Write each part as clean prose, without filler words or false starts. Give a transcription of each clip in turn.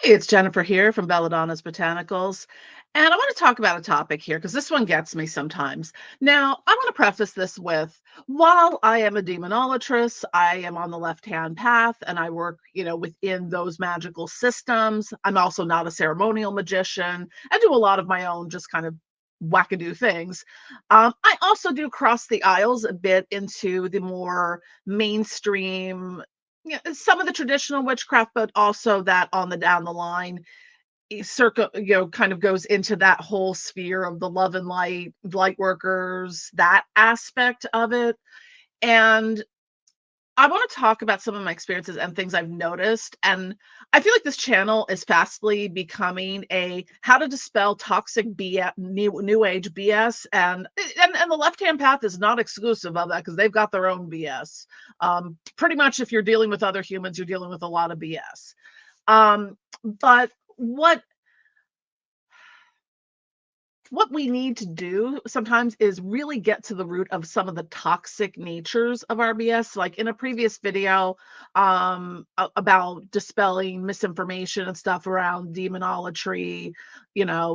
It's Jennifer here from Belladonna's Botanicals, and I want to talk about a topic here because this one gets me sometimes. Now, I want to preface this with while I am a demonolatress, I am on the left-hand path and I work, within those magical systems. I'm also not a ceremonial magician. I do a lot of my own just kind of wackadoo things. I also do cross the aisles a bit into the more mainstream, yeah, some of the traditional witchcraft, but also that on the down the line, circle, kind of goes into that whole sphere of the love and light workers, that aspect of it. And I want to talk about some of my experiences and things I've noticed. And I feel like this channel is fastly becoming a how to dispel toxic BS, new age BS, and the left hand path is not exclusive of that because they've got their own BS. Pretty much, if you're dealing with other humans, you're dealing with a lot of BS. But what we need to do sometimes is really get to the root of some of the toxic natures of RBS. Like in a previous video, about dispelling misinformation and stuff around demonolatry,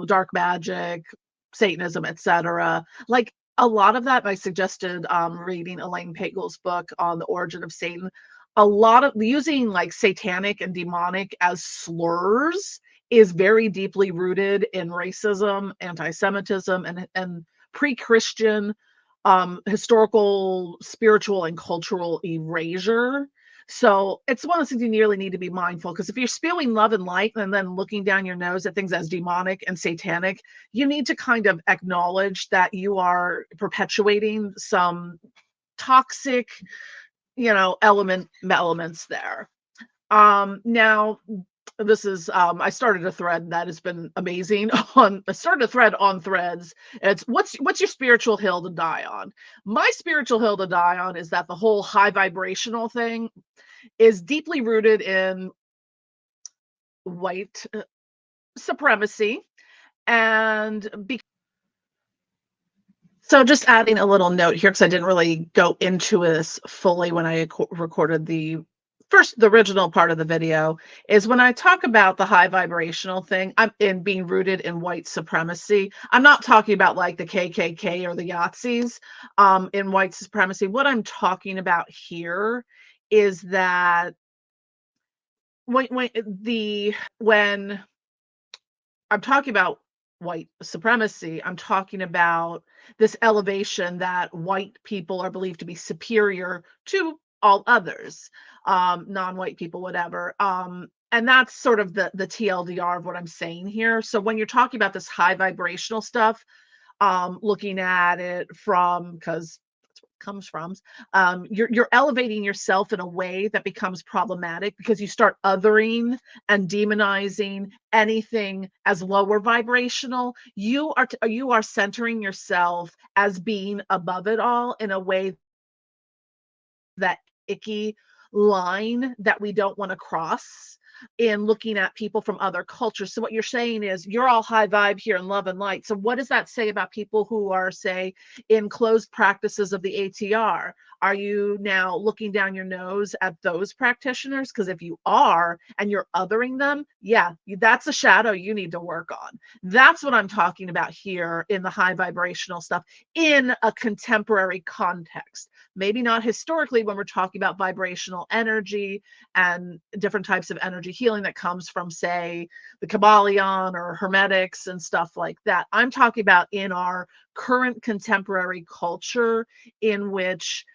dark magic, Satanism, etc. Like a lot of that, I suggested reading Elaine Pagel's book on the origin of Satan. A lot of using like satanic and demonic as slurs is very deeply rooted in racism, anti-Semitism, and pre-Christian historical, spiritual, and cultural erasure. So it's one of those things you nearly need to be mindful because if you're spewing love and light and then looking down your nose at things as demonic and satanic, you need to kind of acknowledge that you are perpetuating some toxic, elements there. Now this is I started a thread that has been amazing on I started a thread on threads. It's what's your spiritual hill to die on? My spiritual hill to die on is that the whole high vibrational thing is deeply rooted in white supremacy and so just adding a little note here because I didn't really go into this fully when I recorded the original part of the video, is when I talk about the high vibrational thing, I'm in being rooted in white supremacy. I'm not talking about like the KKK or the Yazis in white supremacy. What I'm talking about here is that when I'm talking about white supremacy, I'm talking about this elevation that white people are believed to be superior to all others, non-white people, whatever. And that's sort of the TLDR of what I'm saying here. So when you're talking about this high vibrational stuff, looking at it from because comes from, you're elevating yourself in a way that becomes problematic because you start othering and demonizing anything as lower vibrational. You are centering yourself as being above it all in a way that icky line that we don't want to cross in looking at people from other cultures. So what you're saying is you're all high vibe here in love and light. So what does that say about people who are, say, in closed practices of the ATR? Are you now looking down your nose at those practitioners? Because if you are and you're othering them, yeah, that's a shadow you need to work on. That's what I'm talking about here in the high vibrational stuff in a contemporary context. Maybe not historically when we're talking about vibrational energy and different types of energy healing that comes from, say, the Kabbalion or Hermetics and stuff like that. I'm talking about in our current contemporary culture in which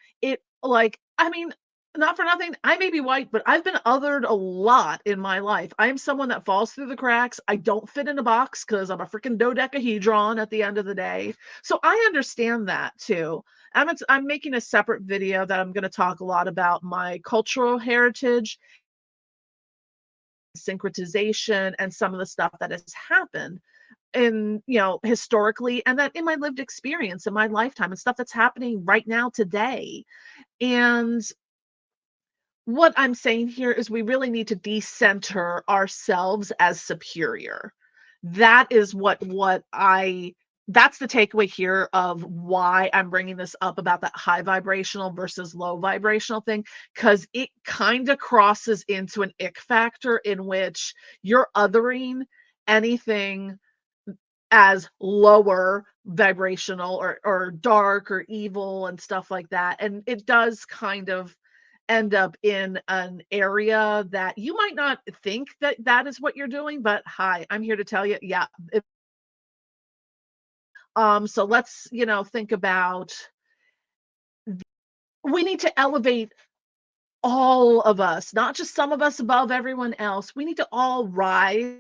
I mean, not for nothing, I may be white, but I've been othered a lot in my life. I am someone that falls through the cracks. I don't fit in a box because I'm a freaking dodecahedron at the end of the day. So I understand that too. I'm making a separate video that I'm going to talk a lot about my cultural heritage, syncretization, and some of the stuff that has happened in, historically, and that in my lived experience in my lifetime and stuff that's happening right now today. And what I'm saying here is we really need to decenter ourselves as superior. That is what I that's the takeaway here of why I'm bringing this up about that high vibrational versus low vibrational thing, because it kind of crosses into an ick factor in which you're othering anything as lower vibrational or dark or evil and stuff like that. And it does kind of end up in an area that you might not think that that is what you're doing, but hi, I'm here to tell you, yeah. So let's, think about, we need to elevate all of us, not just some of us above everyone else. We need to all rise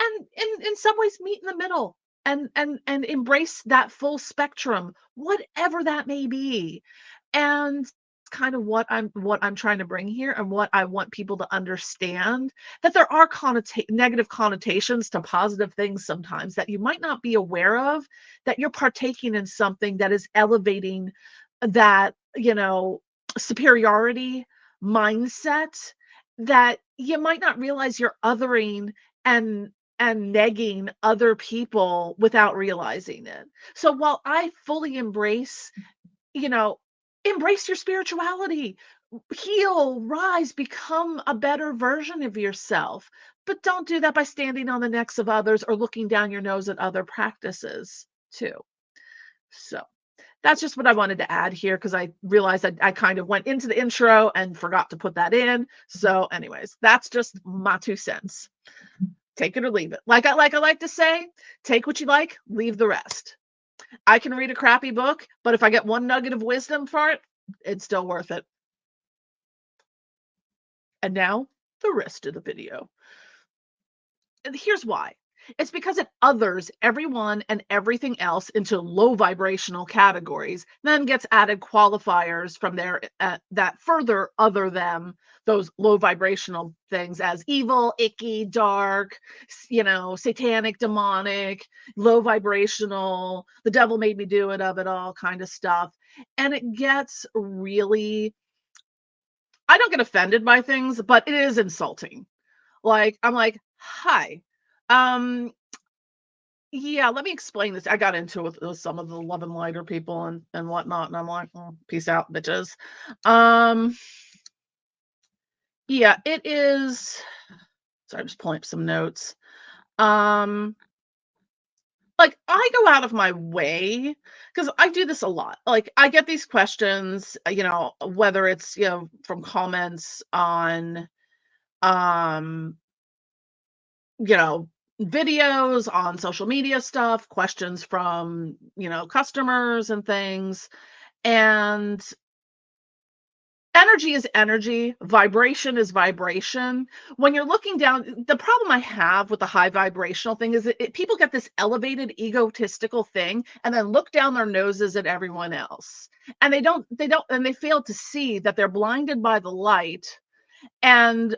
and in some ways meet in the middle and embrace that full spectrum, whatever that may be. And kind of what I'm trying to bring here and what I want people to understand, that there are negative connotations to positive things sometimes that you might not be aware of, that you're partaking in something that is elevating that, superiority mindset, that you might not realize you're othering and negging other people without realizing it. So while I fully you know, embrace your spirituality, heal, rise, become a better version of yourself. But don't do that by standing on the necks of others or looking down your nose at other practices too. So that's just what I wanted to add here because I realized I kind of went into the intro and forgot to put that in. So, anyways, that's just my 2 cents. Take it or leave it. Like I like to say, take what you like, leave the rest. I can read a crappy book, but if I get one nugget of wisdom for it, it's still worth it. And now the rest of the video. And here's why. It's because it others everyone and everything else into low vibrational categories, then gets added qualifiers from there that further other them, those low vibrational things, as evil, icky, dark, satanic, demonic, low vibrational, the devil made me do it of it all kind of stuff. And it gets really, I don't get offended by things, but it is insulting. Like, I'm like, "Hi, um, yeah, let me explain this." I got into it with some of the Love and Lighter people and whatnot, and I'm like, "Mm, peace out, bitches." Um, yeah, it is. Sorry, I'm just pulling up some notes. Um, like, I go out of my way because I do this a lot. Like, I get these questions, whether it's, from comments on, um you know, videos on social media stuff, questions from, customers and things. And energy is energy, vibration is vibration. When you're looking down, the problem I have with the high vibrational thing is that people get this elevated egotistical thing and then look down their noses at everyone else. And and they fail to see that they're blinded by the light. And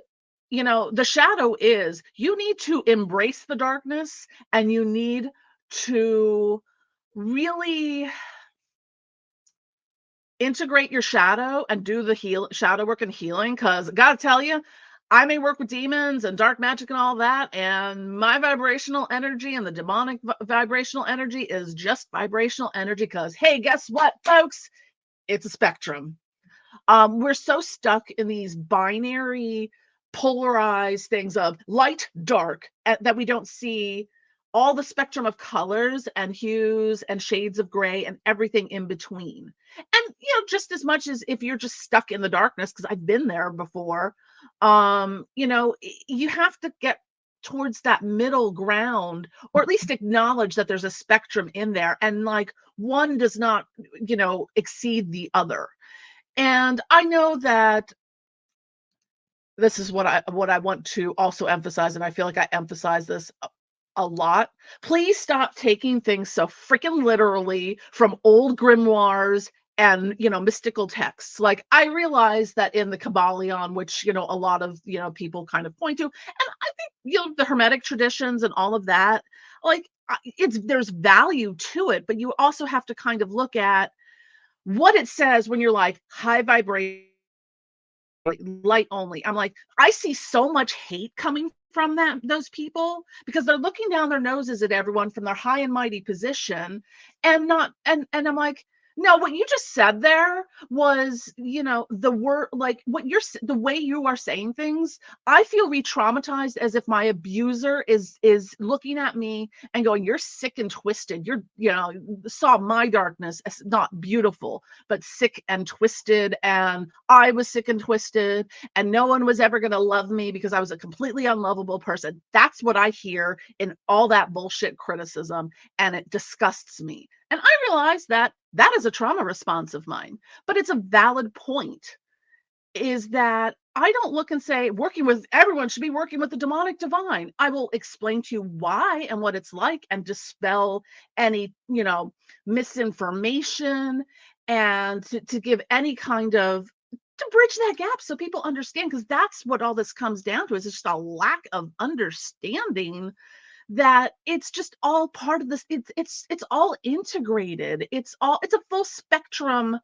the shadow is, you need to embrace the darkness and you need to really integrate your shadow and do the shadow work and healing. Because gotta tell you, I may work with demons and dark magic and all that, and my vibrational energy and the demonic vibrational energy is just vibrational energy. Because hey, guess what, folks? It's a spectrum. We're so stuck in these binary, polarized things of light, dark, that we don't see all the spectrum of colors and hues and shades of gray and everything in between. And, just as much as if you're just stuck in the darkness, because I've been there before, you have to get towards that middle ground, or at least acknowledge that there's a spectrum in there, and like one does not, exceed the other. And I know that this is what I want to also emphasize, and I feel like I emphasize this a lot. Please stop taking things so freaking literally from old grimoires and, mystical texts. Like, I realize that in the Kabbalion, which, a lot of, people kind of point to, and I think, the Hermetic traditions and all of that, like, there's value to it, but you also have to kind of look at what it says when you're like high vibration, light only. I'm like, I see so much hate coming from those people, because they're looking down their noses at everyone from their high and mighty position, and not and I'm like, no, what you just said there was, the word, like what the way you are saying things, I feel re-traumatized, as if my abuser is looking at me and going, "You're sick and twisted. Saw my darkness as not beautiful, but sick and twisted, and I was sick and twisted, and no one was ever gonna love me because I was a completely unlovable person." That's what I hear in all that bullshit criticism, and it disgusts me. And I realize that that is a trauma response of mine, but it's a valid point, is that I don't look and say working with everyone should be working with the demonic divine. I will explain to you why and what it's like, and dispel any, misinformation, and to give any kind of, to bridge that gap so people understand, because that's what all this comes down to, is just a lack of understanding that it's just all part of this. It's all integrated. It's a full spectrum,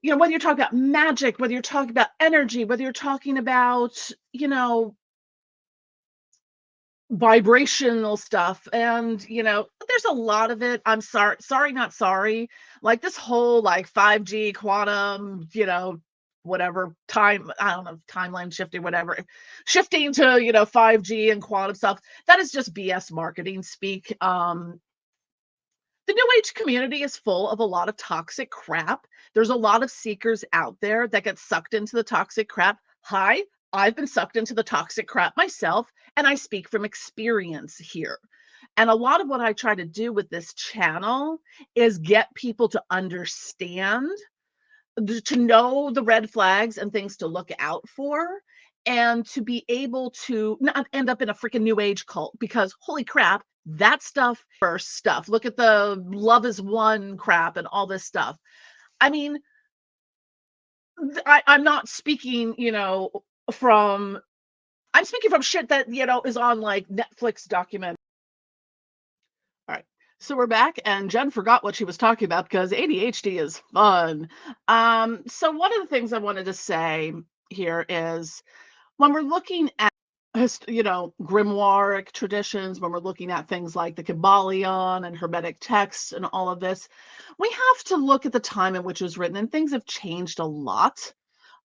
whether you're talking about magic, whether you're talking about energy, whether you're talking about, vibrational stuff, and there's a lot of it. I'm sorry, not sorry. Like this whole, like, 5G quantum, whatever time, I don't know, timeline shifting, whatever, shifting to, 5G and quantum stuff, that is just BS marketing speak. The new age community is full of a lot of toxic crap. There's a lot of seekers out there that get sucked into the toxic crap. Hi, I've been sucked into the toxic crap myself, and I speak from experience here. And a lot of what I try to do with this channel is get people to understand, to know the red flags and things to look out for, and to be able to not end up in a freaking new age cult, because holy crap, that stuff, first stuff, look at the love is one crap and all this stuff. I mean, I'm not speaking, from, I'm speaking from shit that, is on, like, Netflix document. All right. So we're back, and Jen forgot what she was talking about, because ADHD is fun. So one of the things I wanted to say here is, when we're looking at, grimoire traditions, when we're looking at things like the Kabbalion and Hermetic texts and all of this, we have to look at the time in which it was written, and things have changed a lot.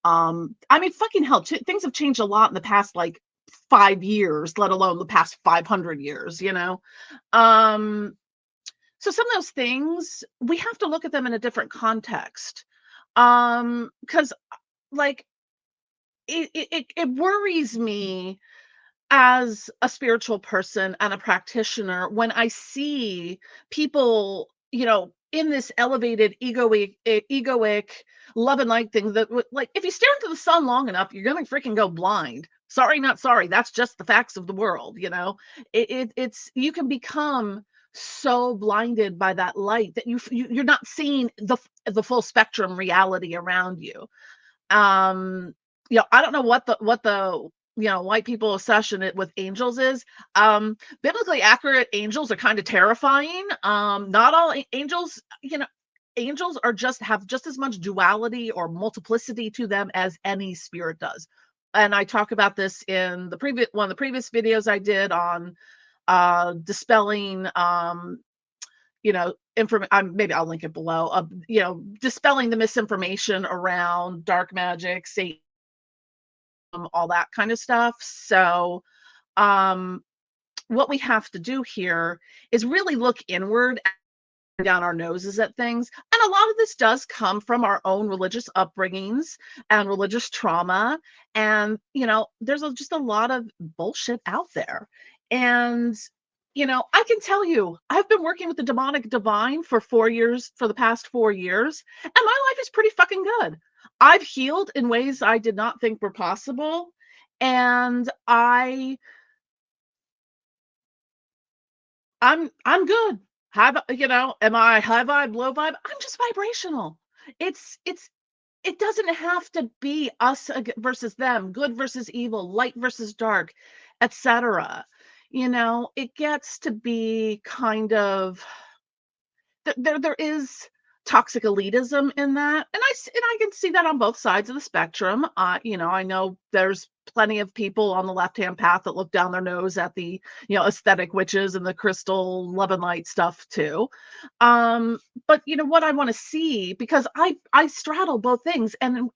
I mean, fucking hell, things have changed a lot in the past, like, 5 years, let alone the past 500 years, Um, so some of those things, we have to look at them in a different context. Because, like, it worries me as a spiritual person and a practitioner when I see people, in this elevated egoic love and light thing, that like, if you stare into the sun long enough, you're gonna freaking go blind. Sorry, not sorry. That's just the facts of the world. It's, you can become so blinded by that light that you're not seeing the full spectrum reality around you. um I don't know what the white people obsession it with angels is. Biblically accurate angels are kind of terrifying. Not all angels, angels are just have just as much duality or multiplicity to them as any spirit does. And I talk about this in the previous one of the previous videos I did on dispelling, maybe I'll link it below, dispelling the misinformation around dark magic, Satan, all that kind of stuff. So, um, what we have to do here is really look inward, down our noses at things. And a lot of this does come from our own religious upbringings and religious trauma. And, there's just a lot of bullshit out there. And, I can tell you, I've been working with the demonic divine for 4 years, for the past 4 years, and my life is pretty fucking good. I've healed in ways I did not think were possible. And I'm good. Am I high vibe, low vibe? I'm just vibrational. It doesn't have to be us versus them, good versus evil, light versus dark, etc. It gets to be kind of, there is toxic elitism in that, and I can see that on both sides of the spectrum. I know there's plenty of people on the left-hand path that look down their nose at the, aesthetic witches and the crystal love and light stuff too. But what I want to see, because I straddle both things, and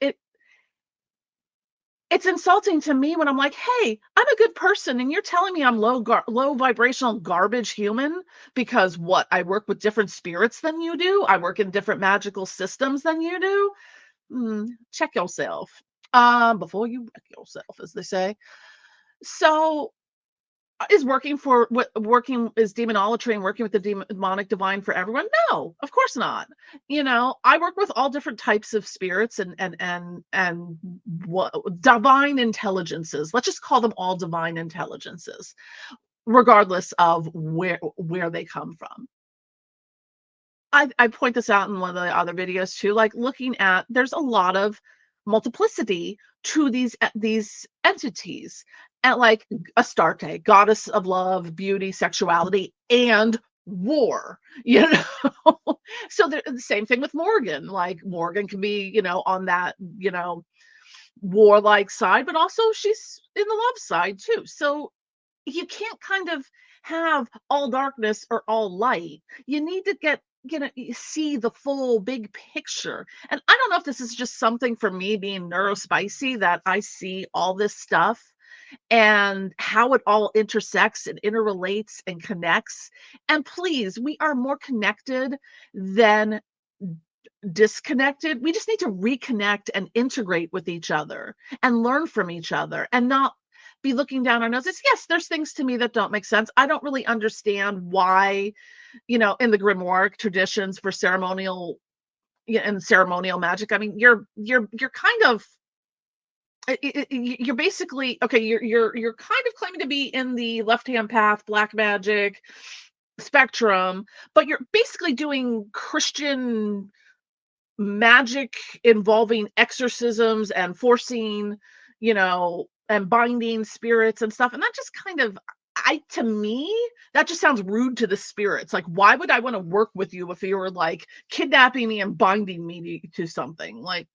it's insulting to me when I'm like, "Hey, I'm a good person, and you're telling me I'm low vibrational garbage human because what? I work with different spirits than you do. I work in different magical systems than you do. Check yourself, before you wreck yourself," as they say. So, is demonolatry and working with the demonic divine for everyone? No, of course not. I work with all different types of spirits and what divine intelligences. Let's just call them all divine intelligences, regardless of where they come from. I point this out in one of the other videos too, like looking at there's a lot of multiplicity to these entities. And like Astarte, goddess of love, beauty, sexuality, and war, you know. So the same thing with Morgan. Like Morgan can be, on that, warlike side, but also she's in the love side too. So you can't kind of have all darkness or all light. You need to see the full big picture. And I don't know if this is just something for me being neurospicy, that I see all this stuff and how it all intersects and interrelates and connects. And please, we are more connected than disconnected. We just need to reconnect and integrate with each other and learn from each other and not be looking down our noses. Yes, there's things to me that don't make sense. I don't really understand why, in the grimoire traditions for ceremonial, yeah, and ceremonial magic. I mean, you're kind of you're basically okay. You're kind of claiming to be in the left hand path, black magic spectrum, but you're basically doing Christian magic involving exorcisms and forcing, and binding spirits and stuff. And that just kind of, to me, that just sounds rude to the spirits. Like, why would I want to work with you if you were like kidnapping me and binding me to something? Like,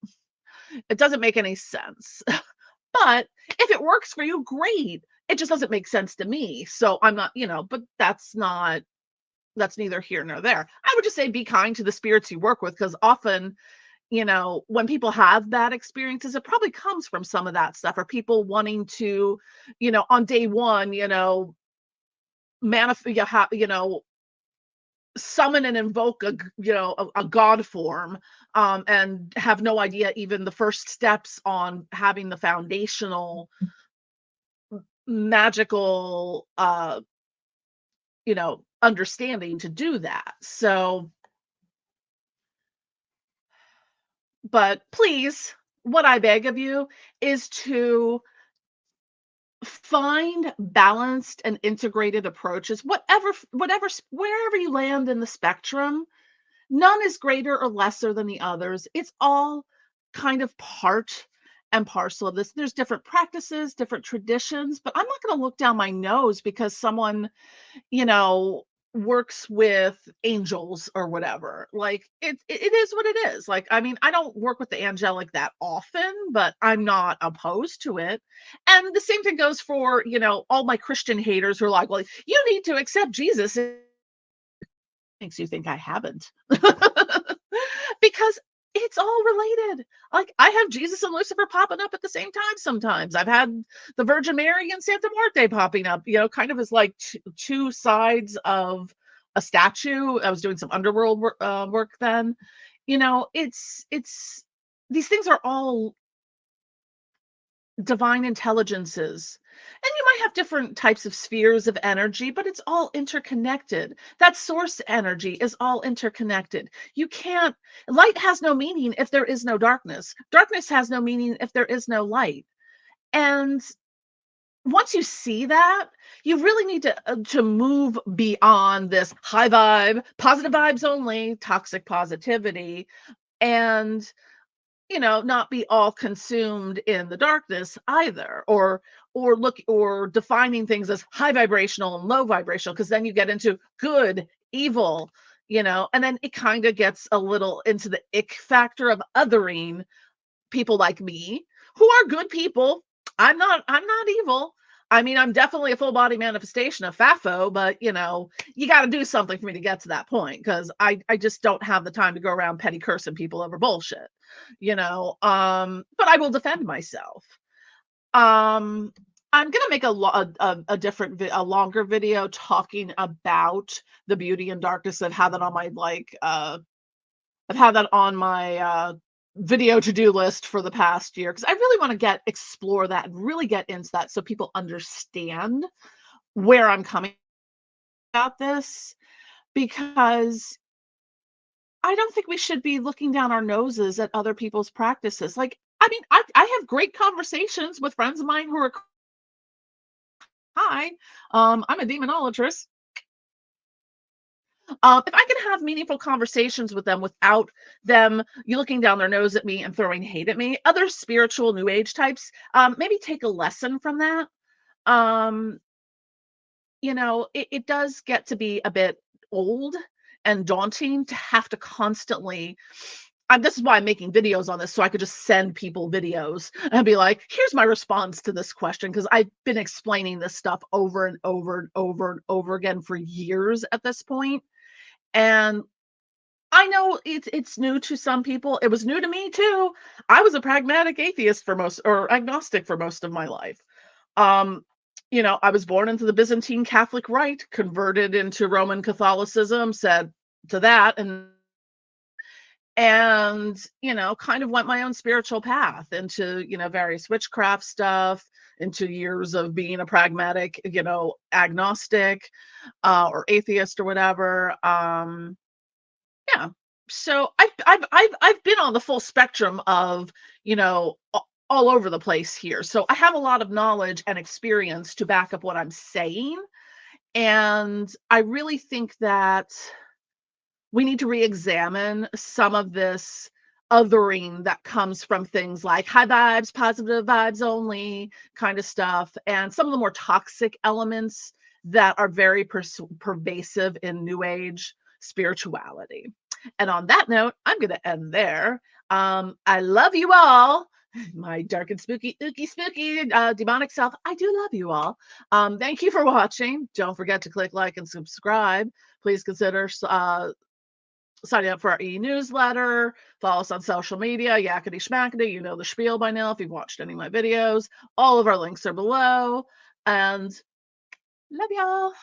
it doesn't make any sense. But if it works for you, great. It just doesn't make sense to me. So I'm not, but that's neither here nor there. I would just say be kind to the spirits you work with, because often, when people have bad experiences, it probably comes from some of that stuff, or people wanting to, on day one, summon and invoke a god form, and have no idea even the first steps on having the foundational magical, understanding to do that. So, but please, what I beg of you is to find balanced and integrated approaches, wherever you land in the spectrum. None is greater or lesser than the others. It's all kind of part and parcel of this. There's different practices, different traditions, but I'm not going to look down my nose because someone, you know, works with angels or whatever. Like it is what it is. Like, I mean, I don't work with the angelic that often, but I'm not opposed to it. And the same thing goes for, all my Christian haters who are like, well, you need to accept Jesus. It makes you think I haven't. Because it's all related. Like, I have Jesus and Lucifer popping up at the same time sometimes. I've had the Virgin Mary and Santa Muerte popping up, kind of as like two sides of a statue. I was doing some underworld work then. It's these things are all divine intelligences. And you might have different types of spheres of energy, but it's all interconnected. That source energy is all interconnected. You can't, light has no meaning if there is no darkness. Darkness has no meaning if there is no light. And once you see that, you really need to move beyond this high vibe, positive vibes only, toxic positivity, and not be all consumed in the darkness either, or defining things as high vibrational and low vibrational, because then you get into good, evil, And then it kind of gets a little into the ick factor of othering people like me who are good people. I'm not evil. I mean, I'm definitely a full body manifestation of FAFO, but you got to do something for me to get to that point because I just don't have the time to go around petty cursing people over bullshit. But I will defend myself. Um, I'm gonna make a different a longer video talking about the beauty and darkness. I've had that on my video to-do list for the past year because I really want to explore that and really get into that so people understand where I'm coming about this, because I don't think we should be looking down our noses at other people's practices. Like, I mean, I have great conversations with friends of mine who are, hi, I'm a demonolatress. If I can have meaningful conversations with them without them you looking down their nose at me and throwing hate at me, other spiritual new age types, maybe take a lesson from that. Um, it does get to be a bit old and daunting to have to constantly. This is why I'm making videos on this, so I could just send people videos and be like, here's my response to this question. Because I've been explaining this stuff over and over and over and over again for years at this point. And I know it's new to some people. It was new to me too. I was a pragmatic atheist for most or agnostic for most of my life. Um, I was born into the Byzantine Catholic Rite, converted into Roman Catholicism, said to that and kind of went my own spiritual path into, various witchcraft stuff, into years of being a pragmatic, agnostic, or atheist or whatever. Yeah. So I've been on the full spectrum of, all over the place here. So I have a lot of knowledge and experience to back up what I'm saying. And I really think that we need to re-examine some of this othering that comes from things like high vibes, positive vibes only kind of stuff, and some of the more toxic elements that are very pervasive in New Age spirituality. And on that note, I'm going to end there. I love you all. My dark and spooky, ooky spooky, demonic self. I do love you all. Thank you for watching. Don't forget to click like and subscribe. Please consider signing up for our e-newsletter, follow us on social media, yakety schmackety, you know the spiel by now if you've watched any of my videos. All of our links are below, and love y'all.